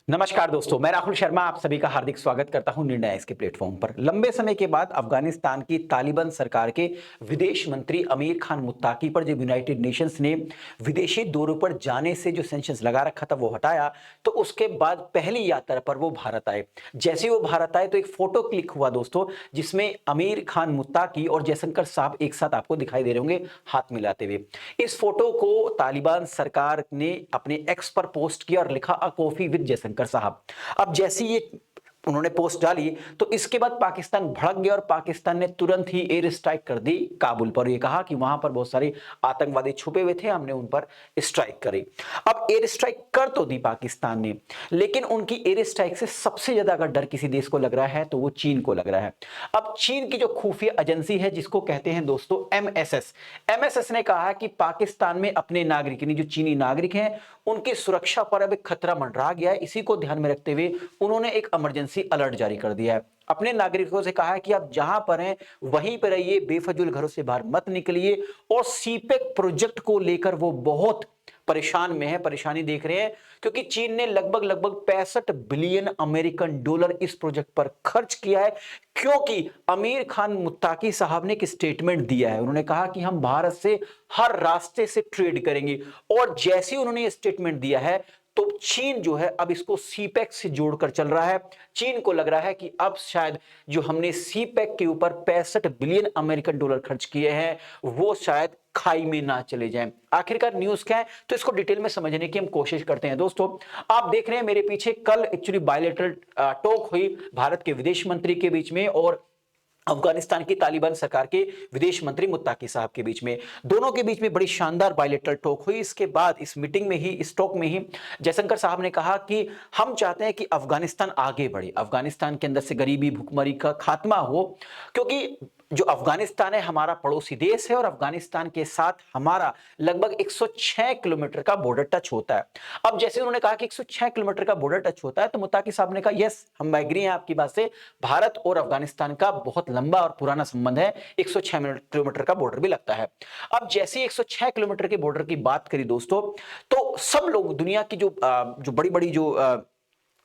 नमस्कार दोस्तों, मैं राहुल शर्मा आप सभी का हार्दिक स्वागत करता हूं निर्णय इसके प्लेटफॉर्म पर। लंबे समय के बाद अफगानिस्तान की तालिबान सरकार के विदेश मंत्री अमीर खान मुत्ताकी पर जब यूनाइटेड नेशंस ने विदेशी दौरों पर जाने से जो सैंक्शंस लगा रखा था वो हटाया, तो उसके बाद पहली यात्रा पर वो भारत आए। जैसे ही वो भारत आए तो एक फोटो क्लिक हुआ दोस्तों, जिसमें अमीर खान मुत्ताकी और जयशंकर साहब एक साथ आपको दिखाई दे रहे होंगे हाथ मिलाते हुए। इस फोटो को तालिबान सरकार ने अपने एक्स पर पोस्ट किया और लिखा अ कॉफी विद जयशंकर साहब। अब जैसी ये उन्होंने पोस्ट डाली तो इसके बाद पाकिस्तान भड़क गया और पाकिस्तान ने तुरंत ही एयर स्ट्राइक कर दी काबुल पर। ये कहा कि वहां पर बहुत सारे आतंकवादी छुपे हुए थे, हमने उन पर स्ट्राइक करी। अब एयर स्ट्राइक कर तो दी पाकिस्तान ने, लेकिन उनकी एयर स्ट्राइक से सबसे ज्यादा अगर डर किसी देश को लग रहा है तो वो चीन को लग रहा है। अब चीन की जो खुफिया एजेंसी है जिसको कहते हैं दोस्तों एमएसएस, एमएसएस ने कहा कि पाकिस्तान में अपने नागरिक यानी जो चीनी नागरिक हैं उनकी सुरक्षा पर अब एक खतरा मंडरा गया है। इसी को ध्यान में रखते हुए उन्होंने एक इमरजेंसी अलर्ट जारी कर दिया है। अपने नागरिकों से कहा है कि आप जहां पर हैं वहीं पर रहिए, बेफजूल घरों से बाहर मत निकलिए। और सीपेक प्रोजेक्ट को लेकर वो बहुत परेशान में है, परेशानी देख रहे हैं, क्योंकि चीन ने लगभग लगभग 65 बिलियन अमेरिकन डॉलर इस प्रोजेक्ट पर खर्च किया है। क्योंकि आमिर खान मुत्ताकी साहब ने एक स्टेटमेंट दिया है, उन्होंने कहा कि हम भारत से हर रास्ते से ट्रेड करेंगे। और जैसे ही उन्होंने ये स्टेटमेंट दिया है तो चीन जो है अब इसको सीपेक से जोड़कर चल रहा है। चीन को लग रहा है कि अब शायद जो हमने सीपेक के ऊपर 65 बिलियन अमेरिकन डॉलर खर्च किए हैं वो शायद खाई में ना चले जाएं। आखिरकार न्यूज क्या है तो इसको डिटेल में समझने की हम कोशिश करते हैं। दोस्तों आप देख रहे हैं मेरे पीछे, कल एक्चुअली बायलैटरल टॉक हुई भारत के विदेश मंत्री के बीच में और अफगानिस्तान की तालिबान सरकार के विदेश मंत्री मुत्ताकी साहब के बीच में। दोनों के बीच में बड़ी शानदार बायलैटरल टॉक हुई। इसके बाद इस मीटिंग में ही, इस टॉक में ही जयशंकर साहब ने कहा कि हम चाहते हैं कि अफगानिस्तान आगे बढ़े, अफगानिस्तान के अंदर से गरीबी भुखमरी का खात्मा हो, क्योंकि जो अफगानिस्तान है हमारा पड़ोसी देश है और अफगानिस्तान के साथ हमारा लगभग 106 किलोमीटर का बॉर्डर टच होता है। अब जैसे उन्होंने कहा कि 106 किलोमीटर का बॉर्डर टच होता है तो मुत्ताकी साहब ने कहा यस, हम एग्री हैं आपकी बात से, भारत और अफगानिस्तान का बहुत लंबा और पुराना संबंध है, 106 किलोमीटर का बॉर्डर भी लगता है। अब जैसे 106 किलोमीटर के बॉर्डर की बात करी दोस्तों, तो सब लोग दुनिया की जो बड़ी बड़ी जो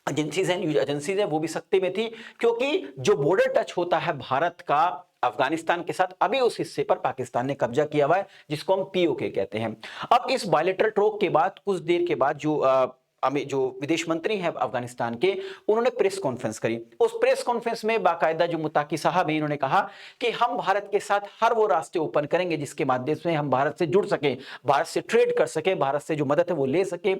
एजेंसीज हैं, न्यूज एजेंसीज हैं, वो भी सकते में थी, क्योंकि जो बॉर्डर टच होता है भारत का अफगानिस्तान के साथ, अभी उस हिस्से पर पाकिस्तान ने कब्जा किया हुआ है, जिसको हम पीओके कहते हैं। अब इस बायलैटरल टॉक के बाद कुछ देर के बाद जो विदेश मंत्री हैं अफगानिस्तान के, उन्होंने प्रेस कॉन्फ्रेंस करी। उस प्रेस कॉन्फ्रेंस में बाकायदा जो मुत्ताकी साहब हैं इन्होंने कहा कि हम भारत के साथ हर वो रास्ते ओपन करेंगे जिसके माध्यम से हम भारत से जुड़ सके, भारत से ट्रेड कर सके, भारत से जो मदद है वो ले सके।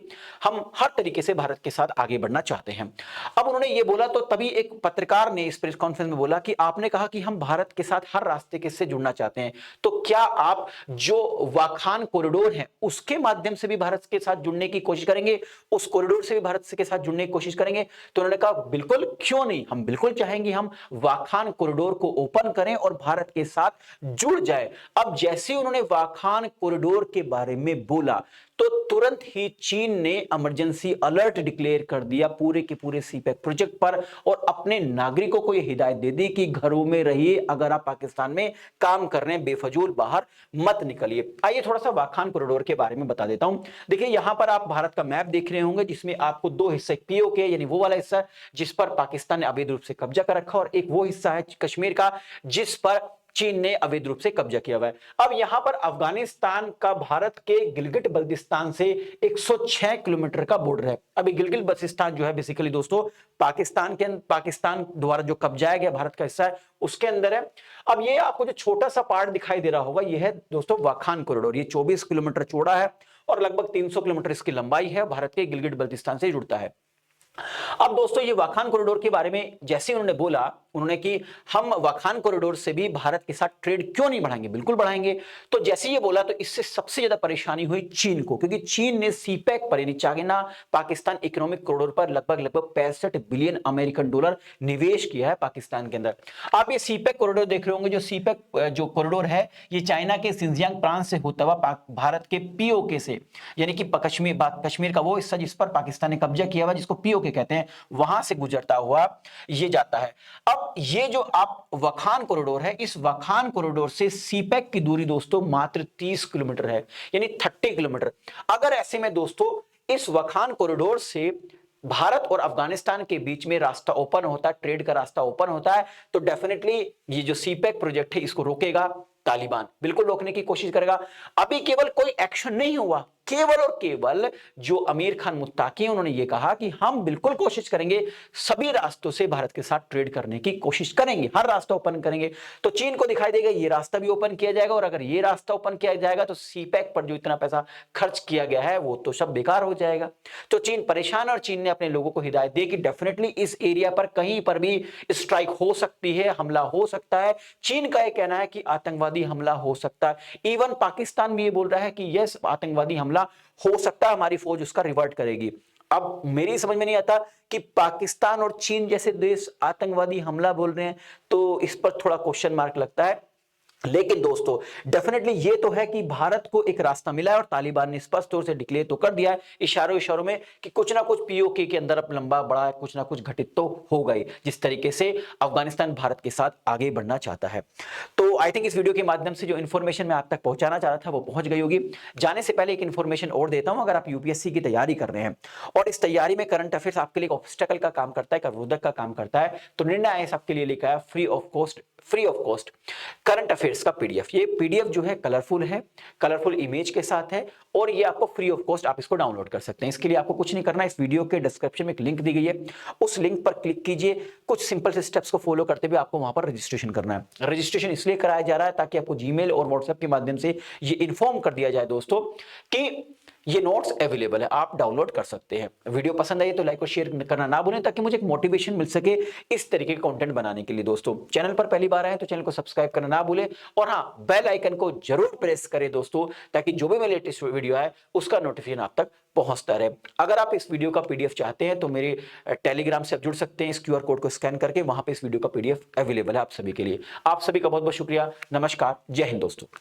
हम हर तरीके से भारत के साथ आगे बढ़ना चाहते हैं। अब उन्होंने ये बोला तो तभी एक पत्रकार ने इस प्रेस कॉन्फ्रेंस में बोला कि आपने कहा कि हम भारत के साथ हर रास्ते के से जुड़ना चाहते हैं, तो क्या आप जो वाखान कॉरिडोर है उसके माध्यम से भी भारत के साथ जुड़ने की कोशिश करेंगे, उस कॉरिडोर से भी भारत के साथ जुड़ने की कोशिश करेंगे? तो उन्होंने कहा बिल्कुल, क्यों नहीं, हम बिल्कुल चाहेंगे हम वाखान कॉरिडोर को ओपन करें और भारत के साथ जुड़ जाए। अब जैसे उन्होंने वाखान कॉरिडोर के बारे में बोला तो तुरंत ही चीन ने इमरजेंसी अलर्ट डिक्लेयर कर दिया पूरे के पूरे सीपेक प्रोजेक्ट पर और अपने नागरिकों को यह हिदायत दे दी कि घरों में रहिए, अगर आप पाकिस्तान में काम कर रहे हैं बेफजूल बाहर मत निकलिए। आइए थोड़ा सा वाखान कॉरिडोर के बारे में बता देता हूं। देखिए यहां पर आप भारत का मैप देख रहे होंगे जिसमें आपको दो हिस्से, पीओके यानी वो वाला हिस्सा जिस पर पाकिस्तान ने अवैध रूप से कब्जा कर रखा और एक वो हिस्सा है कश्मीर का जिस पर चीन ने अवैध रूप से कब्जा किया हुआ है। अब यहां पर अफगानिस्तान का भारत के गिलगिट बल्तिस्तान से 106 किलोमीटर का बॉर्डर है। अभी गिलगिट बल्तिस्तान जो है बेसिकली दोस्तों पाकिस्तान द्वारा जो कब्जाया गया भारत का हिस्सा है उसके अंदर है। अब ये आपको जो छोटा सा पार्ट दिखाई दे रहा होगा ये है दोस्तों वाखान कॉरिडोर। ये 24 किलोमीटर चौड़ा है और लगभग 300 किलोमीटर इसकी लंबाई है, भारत के गिलगिट बल्तिस्तान से जुड़ता है। अब दोस्तों ये वाखान कॉरिडोर के बारे में जैसे उन्होंने बोला, उन्होंने कि हम वाखान कॉरिडोर से भी भारत के साथ ट्रेड क्यों नहीं बढ़ाएंगे, बिल्कुल बढ़ाएंगे। तो जैसे ये बोला तो इससे सबसे ज्यादा परेशानी हुई चीन को, क्योंकि चीन ने सीपेक पर यानी चाइना पाकिस्तान इकोनॉमिक कॉरिडोर पर लगभग लगभग 65 बिलियन अमेरिकन डॉलर निवेश किया है पाकिस्तान के अंदर। आप ये सीपेक कॉरिडोर देख रहे होंगे, जो सीपेक जो कॉरिडोर है ये चाइना के सिंजियांग प्रांत से होता हुआ भारत के पीओके से, यानी कि कश्मीर का वो हिस्सा जिस पर पाकिस्तान ने कब्जा किया हुआ जिसको पीओके कहते हैं, वहां से गुजरता हुआ ये जाता है। अब ये जो आप वाखान कॉरिडोर है, इस वाखान कॉरिडोर से सीपेक की दूरी दोस्तों मात्र 30 किलोमीटर है, यानी 30 किलोमीटर। अगर ऐसे में दोस्तों इस वाखान कॉरिडोर से भारत और अफगानिस्तान के बीच में रास्ता ओपन होता है, ट्रेड का रास्ता ओपन होता है, तो डेफिनेटली ये जो सीपैक प्रोजेक्ट है इसको रोकेगा तालिबान, बिल्कुल रोकने की कोशिश करेगा। अभी केवल कोई एक्शन नहीं हुआ, केवल और केवल जो आमिर खान मुत्ताकी उन्होंने ये कहा कि हम बिल्कुल कोशिश करेंगे, सभी रास्तों से भारत के साथ ट्रेड करने की कोशिश करेंगे, हर रास्ता ओपन करेंगे। तो चीन को दिखाई देगा ये रास्ता भी ओपन किया जाएगा, और अगर ये रास्ता ओपन किया जाएगा तो सीपैक पर जो इतना पैसा खर्च किया गया है वो तो सब बेकार हो जाएगा। तो चीन परेशान, और चीन ने अपने लोगों को हिदायत दी कि डेफिनेटली इस एरिया पर कहीं पर भी स्ट्राइक हो सकती है, हमला हो सकता है। चीन का यह कहना है कि आतंकवादी हमला हो सकता है। इवन पाकिस्तान भी ये बोल रहा है कि यस, आतंकवादी हमला हो सकता है, हमारी फौज उसका रिवर्ट करेगी। अब मेरी समझ में नहीं आता कि पाकिस्तान और चीन जैसे देश आतंकवादी हमला बोल रहे हैं, तो इस पर थोड़ा क्वेश्चन मार्क लगता है। लेकिन दोस्तों डेफिनेटली ये तो है कि भारत को एक रास्ता मिला है, और तालिबान ने स्पष्ट तौर से डिक्लेयर तो कर दिया है इशारों इशारों में कि कुछ ना कुछ पीओके के अंदर अब लंबा बड़ा कुछ ना कुछ घटित तो होगा ही, जिस तरीके से अफगानिस्तान भारत के साथ आगे बढ़ना चाहता है। तो आई थिंक इस वीडियो के माध्यम से जो इन्फॉर्मेशन मैं आप तक पहुंचाना चाह रहा था वो पहुंच गई होगी। जाने से पहले एक इन्फॉर्मेशन और देता हूं, अगर आप यूपीएससी की तैयारी कर रहे हैं और इस तैयारी में करंट अफेयर्स आपके लिए एक ऑब्स्टेकल का काम करता है, एक अवरोधक का काम करता है, तो निर्णय आईएएस आपके लिए लेकर आया free of cost current affairs का पीडीएफ। ये पीडीएफ जो है कलरफुल है, कलरफुल इमेज के साथ है, और ये आपको फ्री ऑफ कॉस्ट आप इसको डाउनलोड कर सकते हैं। इसके लिए आपको कुछ नहीं करना है, इस वीडियो के डिस्क्रिप्शन में एक लिंक दी गई है, उस लिंक पर क्लिक कीजिए। कुछ सिंपल से स्टेप्स को फॉलो करते हुए आपको वहां पर रजिस्ट्रेशन करना है। रजिस्ट्रेशन इसलिए कराया जा रहा है ताकि आपको जीमेल और व्हाट्सएप के माध्यम से ये इन्फॉर्म कर दिया जाए दोस्तों कि ये नोट्स अवेलेबल है, आप डाउनलोड कर सकते हैं। वीडियो पसंद आई तो लाइक और शेयर करना ना भूलें, ताकि मुझे एक मोटिवेशन मिल सके इस तरीके के कंटेंट बनाने के लिए। दोस्तों चैनल पर पहली बार आए तो चैनल को सब्सक्राइब करना ना भूलें, और हाँ, बेल आइकन को जरूर प्रेस करें दोस्तों, ताकि जो भी मेरा लेटेस्ट वीडियो है उसका नोटिफिकेशन आप तक पहुंचता रहे। अगर आप इस वीडियो का पीडीएफ चाहते हैं तो मेरे टेलीग्राम से आप जुड़ सकते हैं, इस क्यूआर कोड को स्कैन करके, वहां पे इस वीडियो का पीडीएफ अवेलेबल है आप सभी के लिए। आप सभी का बहुत बहुत शुक्रिया। नमस्कार, जय हिंद दोस्तों।